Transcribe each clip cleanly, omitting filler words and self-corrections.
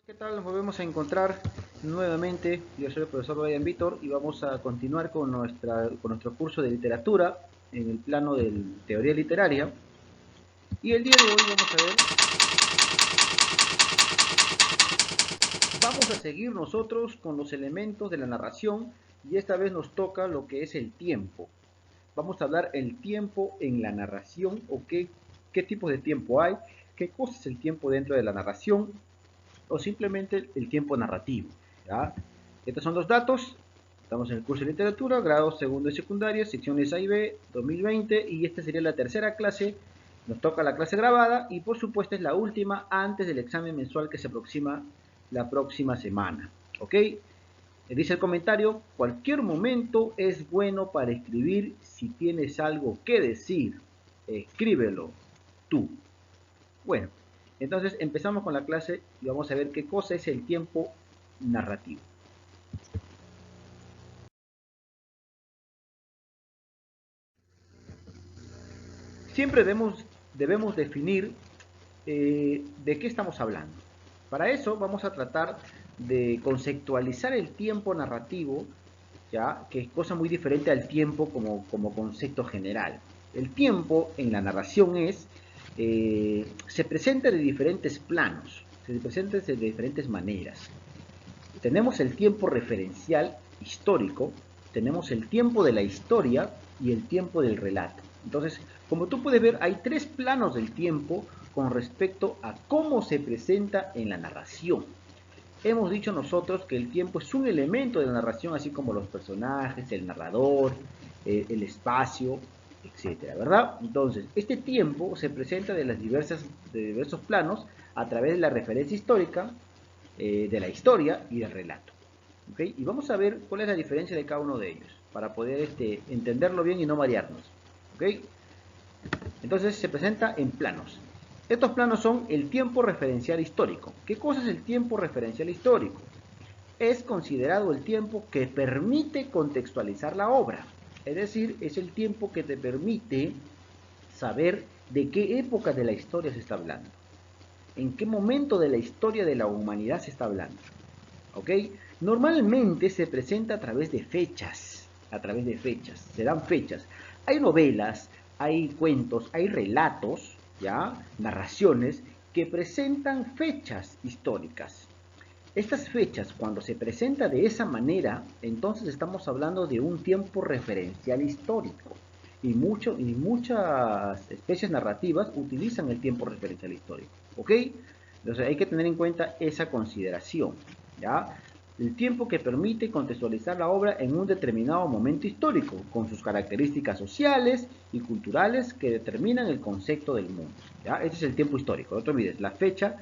¿Qué tal? Nos volvemos a encontrar nuevamente. Yo soy el profesor Brian Vítor y vamos a continuar con nuestro curso de literatura en el plano de teoría literaria. Y el día de hoy vamos a seguir nosotros con los elementos de la narración y esta vez nos toca lo que es el tiempo. Vamos a hablar el tiempo en la narración o qué tipos de tiempo hay, qué cosa es el tiempo dentro de la narración o simplemente el tiempo narrativo. ¿Ya? Estos son los datos. Estamos en el curso de literatura, grado segundo y secundaria, secciones A y B, 2020, y esta sería la tercera clase. Nos toca la clase grabada y por supuesto es la última antes del examen mensual que se aproxima la próxima semana. ¿Ok? Dice el comentario, cualquier momento es bueno para escribir si tienes algo que decir. Escríbelo tú. Bueno, entonces empezamos con la clase y vamos a ver qué cosa es el tiempo narrativo. Siempre debemos definir de qué estamos hablando. Para eso vamos a tratar de conceptualizar el tiempo narrativo, ¿ya? Que es cosa muy diferente al tiempo como concepto general. El tiempo en la narración se presenta de diferentes planos, se presenta de diferentes maneras. Tenemos el tiempo referencial histórico, tenemos el tiempo de la historia y el tiempo del relato. Entonces, como tú puedes ver, hay tres planos del tiempo con respecto a cómo se presenta en la narración. Hemos dicho nosotros que el tiempo es un elemento de la narración, así como los personajes, el narrador, el espacio, etcétera, ¿verdad? Entonces, este tiempo se presenta de diversos planos a través de la referencia histórica, de la historia y del relato. ¿Okay? Y vamos a ver cuál es la diferencia de cada uno de ellos para poder entenderlo bien y no marearnos. ¿Okay? Entonces se presenta en planos. Estos planos son el tiempo referencial histórico. ¿Qué cosa es el tiempo referencial histórico? Es considerado el tiempo que permite contextualizar la obra. Es decir, es el tiempo que te permite saber de qué época de la historia se está hablando. En qué momento de la historia de la humanidad se está hablando. ¿Ok? Normalmente se presenta a través de fechas, se dan fechas. Hay novelas, hay cuentos, hay relatos, ¿ya? Narraciones que presentan fechas históricas. Estas fechas, cuando se presenta de esa manera, entonces estamos hablando de un tiempo referencial histórico. Y muchas especies narrativas utilizan el tiempo referencial histórico. ¿Ok? Entonces hay que tener en cuenta esa consideración. ¿Ya? El tiempo que permite contextualizar la obra en un determinado momento histórico, con sus características sociales y culturales que determinan el concepto del mundo. ¿Ya? Ese es el tiempo histórico. No te olvides, la fecha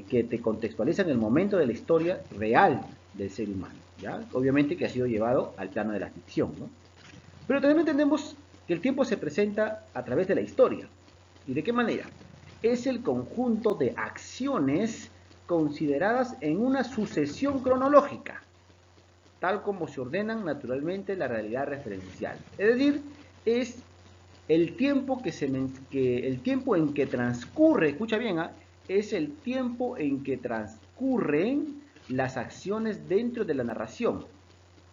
que te contextualiza en el momento de la historia real del ser humano. ¿Ya? Obviamente que ha sido llevado al plano de la ficción. ¿No? Pero también entendemos que el tiempo se presenta a través de la historia. ¿Y de qué manera? Es el conjunto de acciones consideradas en una sucesión cronológica, tal como se ordenan naturalmente la realidad referencial. Es decir, es el tiempo en que transcurre, escucha bien, ¿eh? Es el tiempo en que transcurren las acciones dentro de la narración,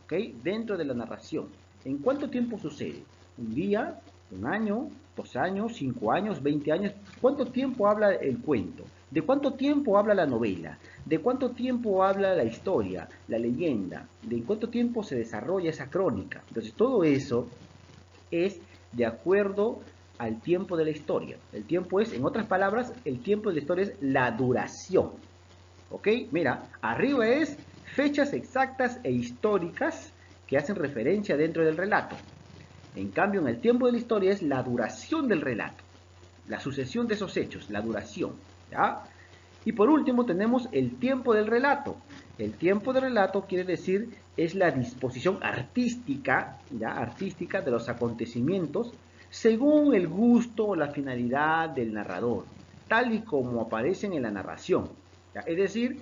¿ok? Dentro de la narración. ¿En cuánto tiempo sucede? ¿Un día? ¿Un año? ¿2 años? ¿5 años? ¿20 años? ¿Cuánto tiempo habla el cuento? ¿De cuánto tiempo habla la novela? ¿De cuánto tiempo habla la historia, la leyenda? ¿De cuánto tiempo se desarrolla esa crónica? Entonces todo eso es de acuerdo al tiempo de la historia. El tiempo es, en otras palabras, el tiempo de la historia es la duración. ¿Ok? Mira, arriba es fechas exactas e históricas que hacen referencia dentro del relato. En cambio, en el tiempo de la historia es la duración del relato, la sucesión de esos hechos, la duración. ¿Ya? Y por último tenemos el tiempo del relato. El tiempo del relato quiere decir es la disposición artística, ¿ya? Artística de los acontecimientos según el gusto o la finalidad del narrador, tal y como aparecen en la narración. ¿Ya? Es decir,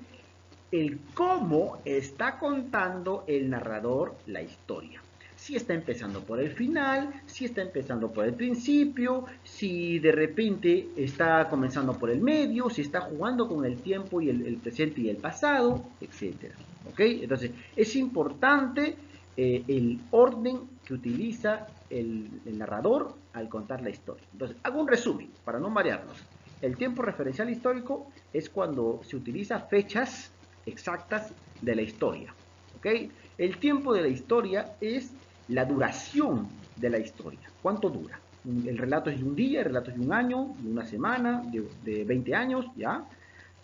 el cómo está contando el narrador la historia. si está empezando por el final, si está empezando por el principio, si de repente está comenzando por el medio, si está jugando con el tiempo y el presente y el pasado, etc. ¿Ok? Entonces, es importante el orden que utiliza el narrador al contar la historia. Entonces, hago un resumen para no marearnos. El tiempo referencial histórico es cuando se utiliza fechas exactas de la historia. ¿Ok? El tiempo de la historia es la duración de la historia. ¿Cuánto dura? El relato es de un día, el relato es de un año, de una semana, de 20 años, ¿ya?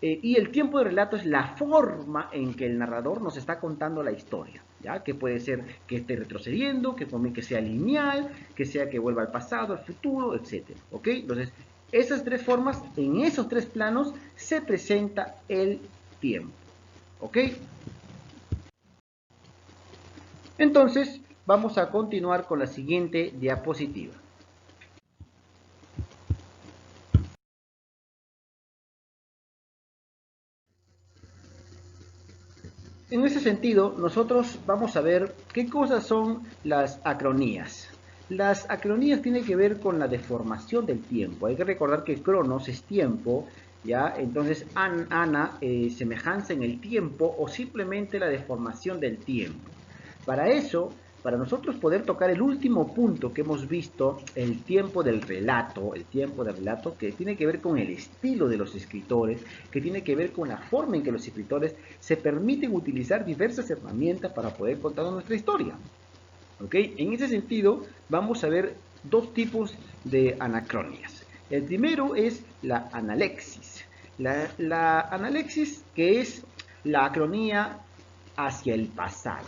Y el tiempo de relato es la forma en que el narrador nos está contando la historia, ¿ya? Que puede ser que esté retrocediendo, que sea lineal, que sea que vuelva al pasado, al futuro, etc. ¿Ok? Entonces, esas tres formas, en esos tres planos, se presenta el tiempo. ¿Ok? Entonces, vamos a continuar con la siguiente diapositiva. En ese sentido, nosotros vamos a ver qué cosas son las acronías. Las acronías tienen que ver con la deformación del tiempo. Hay que recordar que cronos es tiempo, ¿ya? Entonces, ana, semejanza en el tiempo o simplemente la deformación del tiempo. Para eso, para nosotros poder tocar el último punto que hemos visto, el tiempo del relato, que tiene que ver con el estilo de los escritores, que tiene que ver con la forma en que los escritores se permiten utilizar diversas herramientas para poder contar nuestra historia. ¿Ok? En ese sentido, vamos a ver dos tipos de anacronías. El primero es la analexis. La analexis, que es la acronía hacia el pasado.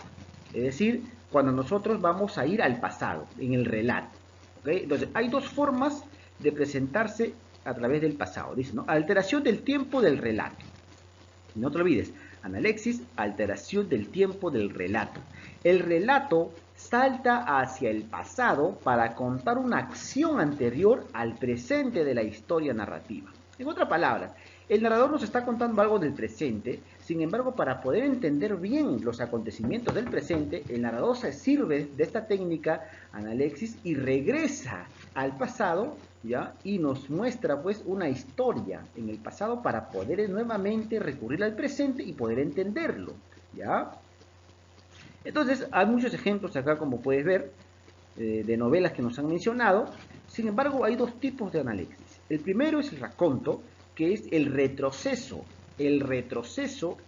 Es decir, cuando nosotros vamos a ir al pasado, en el relato. ¿Okay? Entonces, hay dos formas de presentarse a través del pasado. Dice, ¿no? Alteración del tiempo del relato. No te olvides, analexis, alteración del tiempo del relato. El relato salta hacia el pasado para contar una acción anterior al presente de la historia narrativa. En otras palabras, el narrador nos está contando algo del presente, sin embargo, para poder entender bien los acontecimientos del presente, el narrador se sirve de esta técnica analexis y regresa al pasado, ¿ya? Y nos muestra pues una historia en el pasado para poder nuevamente recurrir al presente y poder entenderlo, ¿ya? Entonces, hay muchos ejemplos acá, como puedes ver, de novelas que nos han mencionado. Sin embargo, hay dos tipos de análisis. El primero es el raconto, que es el retroceso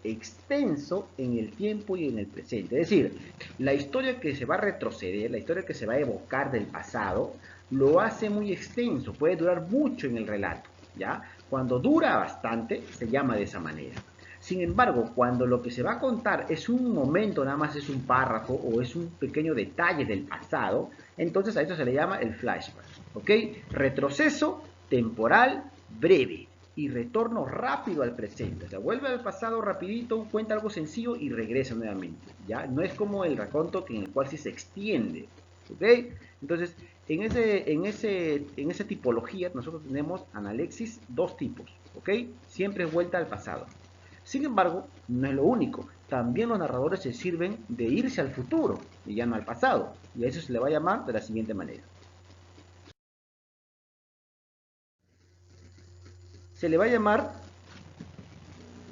extenso en el tiempo y en el presente. Es decir, la historia que se va a retroceder, la historia que se va a evocar del pasado, lo hace muy extenso, puede durar mucho en el relato, ¿ya? Cuando dura bastante, se llama de esa manera. Sin embargo, cuando lo que se va a contar es un momento, nada más es un párrafo o es un pequeño detalle del pasado, entonces a eso se le llama el flashback. ¿Ok? Retroceso temporal breve y retorno rápido al presente. O sea, vuelve al pasado rapidito, cuenta algo sencillo y regresa nuevamente. ¿Ya? No es como el raconto en el cual sí se extiende. ¿Ok? Entonces, en esa tipología nosotros tenemos analexis dos tipos. ¿Ok? Siempre es vuelta al pasado. Sin embargo, no es lo único. También los narradores se sirven de irse al futuro y ya no al pasado. Y a eso se le va a llamar de la siguiente manera. Se le va a llamar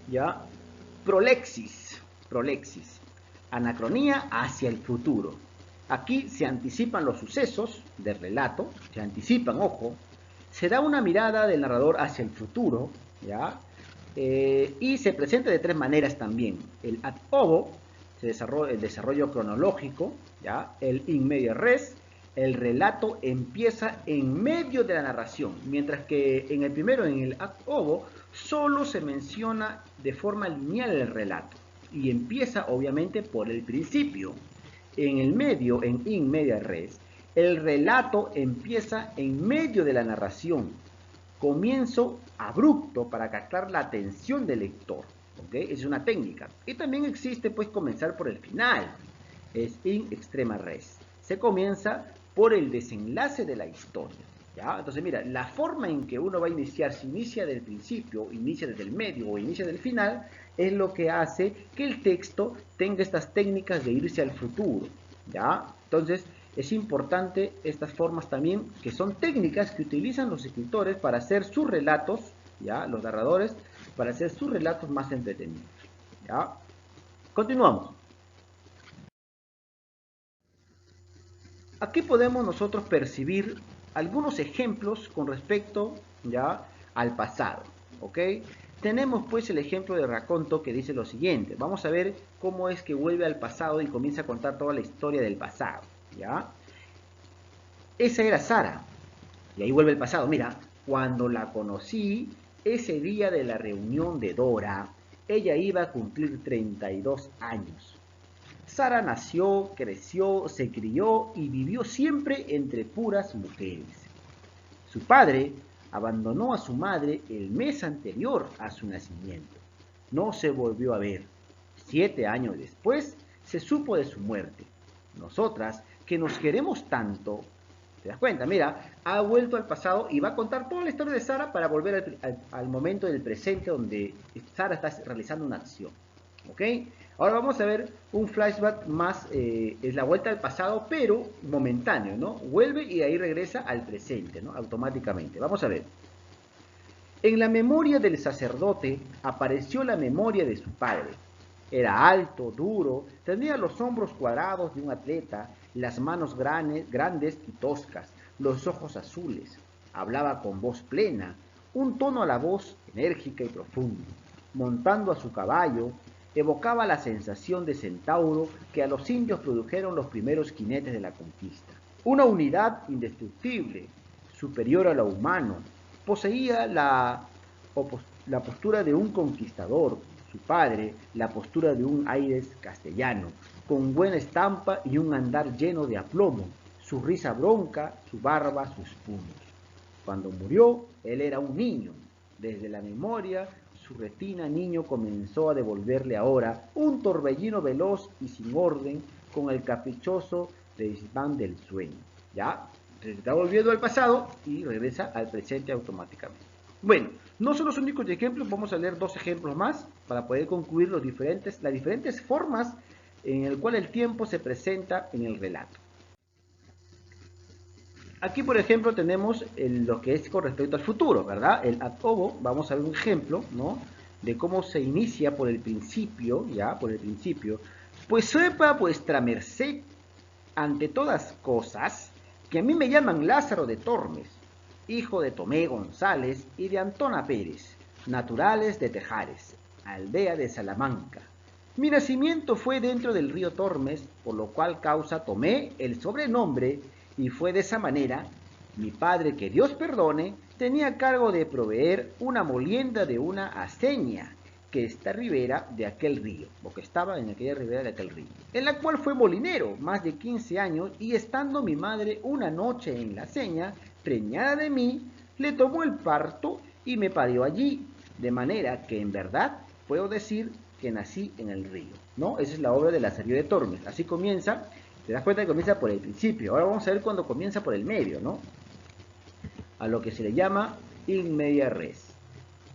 ya prolexis, anacronía hacia el futuro. Aquí se anticipan los sucesos del relato, se anticipan, ojo, se da una mirada del narrador hacia el futuro, ¿ya? Y se presenta de tres maneras también. El ad hoc, el desarrollo cronológico, ¿ya? El in medio res, el relato empieza en medio de la narración, mientras que en el primero, en el ad hoc, solo se menciona de forma lineal el relato y empieza obviamente por el principio. En el medio, en in media res, el relato empieza en medio de la narración, comienzo abrupto para captar la atención del lector. ¿Okay? Es una técnica. Y también existe pues comenzar por el final, es in extrema res. Se comienza por el desenlace de la historia. ¿Ya? Entonces mira, la forma en que uno va a iniciar, si inicia del principio, inicia desde el medio o inicia del final, es lo que hace que el texto tenga estas técnicas de irse al futuro. ¿ya? Entonces, es importante estas formas también, que son técnicas que utilizan los escritores para hacer sus relatos, ¿ya? Los narradores, para hacer sus relatos más entretenidos, ¿ya? Continuamos. Aquí podemos nosotros percibir algunos ejemplos con respecto, ¿ya?, al pasado, ¿ok? Tenemos pues el ejemplo de Raconto, que dice lo siguiente. Vamos a ver cómo es que vuelve al pasado y comienza a contar toda la historia del pasado, ¿ya? Esa era Sara. Y ahí vuelve el pasado. Mira, cuando la conocí, ese día de la reunión de Dora, ella iba a cumplir 32 años. Sara nació, creció, se crió y vivió siempre entre puras mujeres. Su padre abandonó a su madre el mes anterior a su nacimiento. No se volvió a ver. 7 años después se supo de su muerte. Nosotras, que nos queremos tanto, ¿te das cuenta? Mira, ha vuelto al pasado y va a contar toda la historia de Sara para volver al momento del presente donde Sara está realizando una acción. ¿Ok? Ahora vamos a ver un flashback más, es la vuelta al pasado, pero momentáneo, ¿no? Vuelve y ahí regresa al presente, ¿no? Automáticamente. Vamos a ver. En la memoria del sacerdote apareció la memoria de su padre. Era alto, duro, tenía los hombros cuadrados de un atleta, las manos grandes y toscas, los ojos azules. Hablaba con voz plena, un tono a la voz enérgica y profundo. Montando a su caballo, evocaba la sensación de centauro que a los indios produjeron los primeros jinetes de la conquista. Una unidad indestructible, superior a lo humano, poseía la postura de un conquistador, su padre la postura de un aires castellano, con buena estampa y un andar lleno de aplomo, su risa bronca, su barba, sus puños. Cuando murió, él era un niño. Desde la memoria, su retina niño comenzó a devolverle ahora un torbellino veloz y sin orden, con el caprichoso desván del sueño. ¿Ya? Se está volviendo al pasado y regresa al presente automáticamente. Bueno, no son los únicos ejemplos, vamos a leer 2 ejemplos más para poder concluir las diferentes formas en el cual el tiempo se presenta en el relato. Aquí, por ejemplo, tenemos lo que es con respecto al futuro, ¿verdad? El ad hoc, vamos a ver un ejemplo, ¿no?, de cómo se inicia por el principio, ¿ya? Por el principio. Pues sepa vuestra merced, ante todas cosas, que a mí me llaman Lázaro de Tormes, hijo de Tomé González y de Antona Pérez, naturales de Tejares, aldea de Salamanca. Mi nacimiento fue dentro del río Tormes, por lo cual causa tomé el sobrenombre, y fue de esa manera. Mi padre, que Dios perdone, tenía cargo de proveer una molienda de una aceña que está ribera de aquel río, o que estaba en aquella ribera de aquel río, en la cual fue molinero más de 15 años, y estando mi madre una noche en la aceña, preñada de mí, le tomó el parto y me parió allí, de manera que en verdad puedo decir que nací en el río, ¿no? Esa es la obra de Lazarillo de Tormes. Así comienza, te das cuenta que comienza por el principio. Ahora vamos a ver cuando comienza por el medio, ¿no? A lo que se le llama in media res.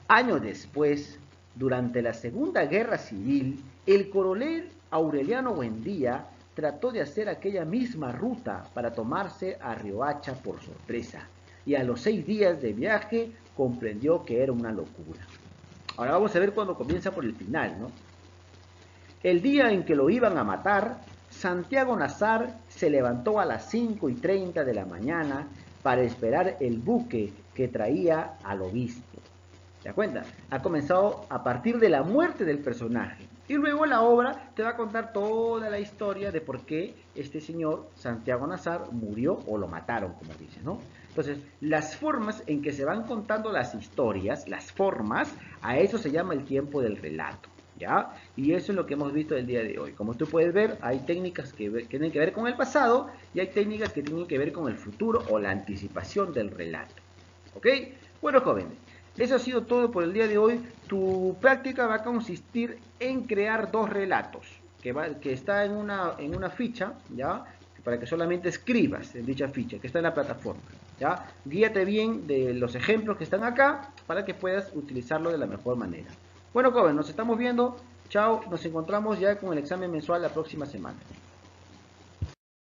Años después, durante la Segunda Guerra Civil, el coronel Aureliano Buendía trató de hacer aquella misma ruta para tomarse a Riohacha por sorpresa, y a los 6 días de viaje comprendió que era una locura. Ahora vamos a ver cuando comienza por el final, ¿no? El día en que lo iban a matar, Santiago Nazar se levantó a las 5:30 de la mañana para esperar el buque que traía al obispo. ¿Te das cuenta? Ha comenzado a partir de la muerte del personaje. Y luego la obra te va a contar toda la historia de por qué este señor, Santiago Nazar, murió o lo mataron, como dice, ¿no? Entonces, las formas en que se van contando las historias, las formas, a eso se llama el tiempo del relato, ¿ya? Y eso es lo que hemos visto el día de hoy. Como tú puedes ver, hay técnicas que tienen que ver con el pasado y hay técnicas que tienen que ver con el futuro o la anticipación del relato. ¿Ok? Bueno, jóvenes, eso ha sido todo por el día de hoy. Tu práctica va a consistir en crear 2 relatos, que está en una ficha, ¿ya? Para que solamente escribas en dicha ficha, que está en la plataforma, ¿ya? Guíate bien de los ejemplos que están acá para que puedas utilizarlo de la mejor manera. Bueno, jóvenes, nos estamos viendo. Chao, nos encontramos ya con el examen mensual la próxima semana.